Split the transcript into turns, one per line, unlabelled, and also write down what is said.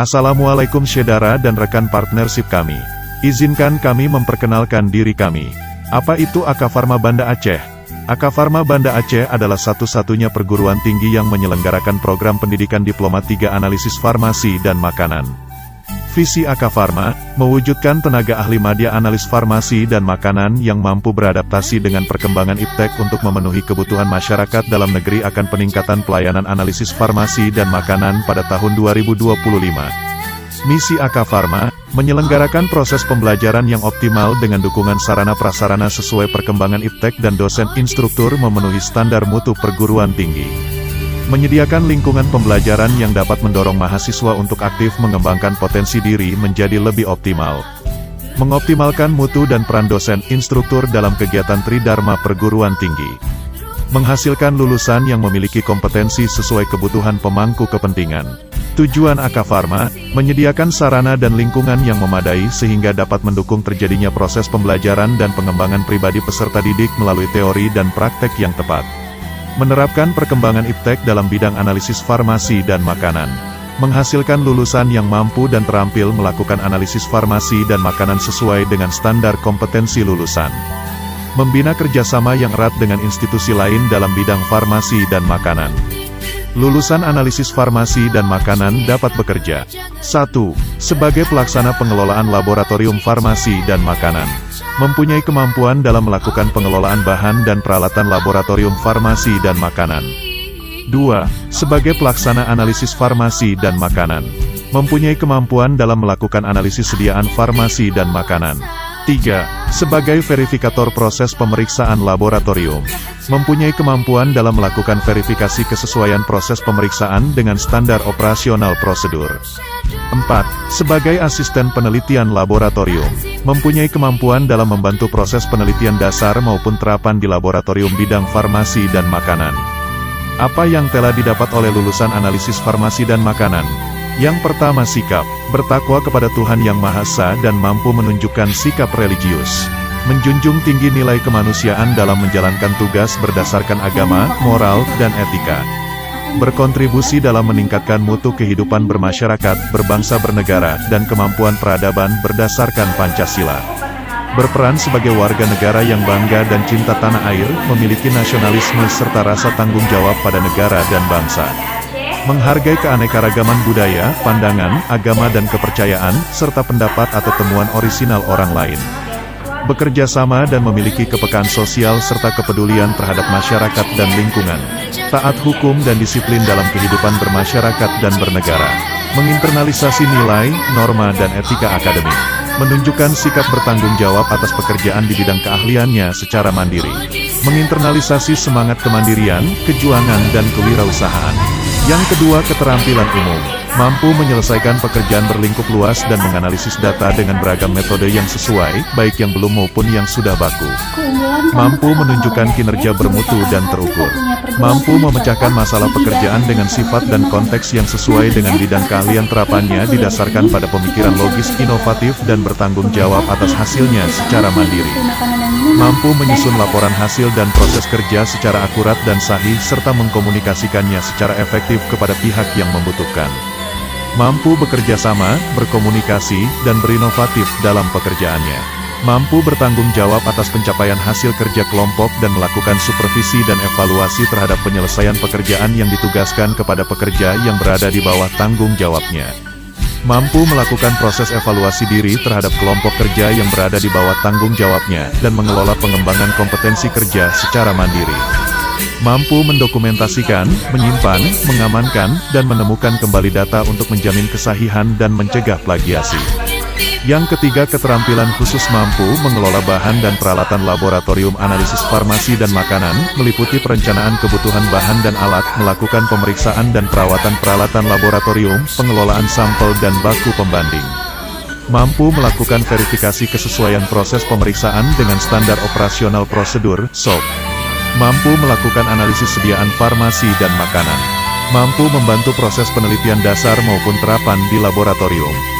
Assalamualaikum saudara dan rekan partnership kami. Izinkan kami memperkenalkan diri kami. Apa itu AK Pharma Banda Aceh? AK Pharma Banda Aceh adalah satu-satunya perguruan tinggi yang menyelenggarakan program pendidikan Diploma 3 Analisis Farmasi dan Makanan. Visi AK Pharma, mewujudkan tenaga ahli madya analis farmasi dan makanan yang mampu beradaptasi dengan perkembangan iptek untuk memenuhi kebutuhan masyarakat dalam negeri akan peningkatan pelayanan analisis farmasi dan makanan pada tahun 2025. Misi AK Pharma, menyelenggarakan proses pembelajaran yang optimal dengan dukungan sarana prasarana sesuai perkembangan iptek dan dosen instruktur memenuhi standar mutu perguruan tinggi. Menyediakan lingkungan pembelajaran yang dapat mendorong mahasiswa untuk aktif mengembangkan potensi diri menjadi lebih optimal. Mengoptimalkan mutu dan peran dosen instruktur dalam kegiatan Tridharma perguruan tinggi. Menghasilkan lulusan yang memiliki kompetensi sesuai kebutuhan pemangku kepentingan. Tujuan AK Pharma, menyediakan sarana dan lingkungan yang memadai sehingga dapat mendukung terjadinya proses pembelajaran dan pengembangan pribadi peserta didik melalui teori dan praktek yang tepat. Menerapkan perkembangan iptek dalam bidang analisis farmasi dan makanan. Menghasilkan lulusan yang mampu dan terampil melakukan analisis farmasi dan makanan sesuai dengan standar kompetensi lulusan. Membina kerjasama yang erat dengan institusi lain dalam bidang farmasi dan makanan. Lulusan analisis farmasi dan makanan dapat bekerja 1. Sebagai pelaksana pengelolaan laboratorium farmasi dan makanan. Mempunyai kemampuan dalam melakukan pengelolaan bahan dan peralatan laboratorium farmasi dan makanan. 2. Sebagai pelaksana analisis farmasi dan makanan. Mempunyai kemampuan dalam melakukan analisis sediaan farmasi dan makanan. 3. Sebagai verifikator proses pemeriksaan laboratorium. Mempunyai kemampuan dalam melakukan verifikasi kesesuaian proses pemeriksaan dengan standar operasional prosedur. 4. Sebagai asisten penelitian laboratorium. Mempunyai kemampuan dalam membantu proses penelitian dasar maupun terapan di laboratorium bidang farmasi dan makanan. Apa yang telah didapat oleh lulusan analisis farmasi dan makanan? Yang pertama, sikap bertakwa kepada Tuhan Yang Maha Esa dan mampu menunjukkan sikap religius. Menjunjung tinggi nilai kemanusiaan dalam menjalankan tugas berdasarkan agama, moral, dan etika. Berkontribusi dalam meningkatkan mutu kehidupan bermasyarakat, berbangsa bernegara, dan kemampuan peradaban berdasarkan Pancasila. Berperan sebagai warga negara yang bangga dan cinta tanah air, memiliki nasionalisme serta rasa tanggung jawab pada negara dan bangsa. Menghargai keanekaragaman budaya, pandangan, agama dan kepercayaan, serta pendapat atau temuan orisinal orang lain. Bekerja sama dan memiliki kepekaan sosial serta kepedulian terhadap masyarakat dan lingkungan. Taat hukum dan disiplin dalam kehidupan bermasyarakat dan bernegara. Menginternalisasi nilai, norma dan etika akademik. Menunjukkan sikap bertanggung jawab atas pekerjaan di bidang keahliannya secara mandiri. Menginternalisasi semangat kemandirian, kejuangan dan kewirausahaan. Yang kedua, keterampilan umum. Mampu menyelesaikan pekerjaan berlingkup luas dan menganalisis data dengan beragam metode yang sesuai, baik yang belum maupun yang sudah baku. Mampu menunjukkan kinerja bermutu dan terukur. Mampu memecahkan masalah pekerjaan dengan sifat dan konteks yang sesuai dengan bidang keahlian terapannya didasarkan pada pemikiran logis, inovatif dan bertanggung jawab atas hasilnya secara mandiri. Mampu menyusun laporan hasil dan proses kerja secara akurat dan sahih serta mengkomunikasikannya secara efektif kepada pihak yang membutuhkan. Mampu bekerja sama, berkomunikasi, dan berinovatif dalam pekerjaannya. Mampu bertanggung jawab atas pencapaian hasil kerja kelompok dan melakukan supervisi dan evaluasi terhadap penyelesaian pekerjaan yang ditugaskan kepada pekerja yang berada di bawah tanggung jawabnya. Mampu melakukan proses evaluasi diri terhadap kelompok kerja yang berada di bawah tanggung jawabnya, dan mengelola pengembangan kompetensi kerja secara mandiri. Mampu mendokumentasikan, menyimpan, mengamankan, dan menemukan kembali data untuk menjamin kesahihan dan mencegah plagiasi. Yang ketiga, keterampilan khusus mampu mengelola bahan dan peralatan laboratorium analisis farmasi dan makanan, meliputi perencanaan kebutuhan bahan dan alat, melakukan pemeriksaan dan perawatan peralatan laboratorium, pengelolaan sampel dan baku pembanding. Mampu melakukan verifikasi kesesuaian proses pemeriksaan dengan standar operasional prosedur, SOP. Mampu melakukan analisis sediaan farmasi dan makanan. Mampu membantu proses penelitian dasar maupun terapan di laboratorium.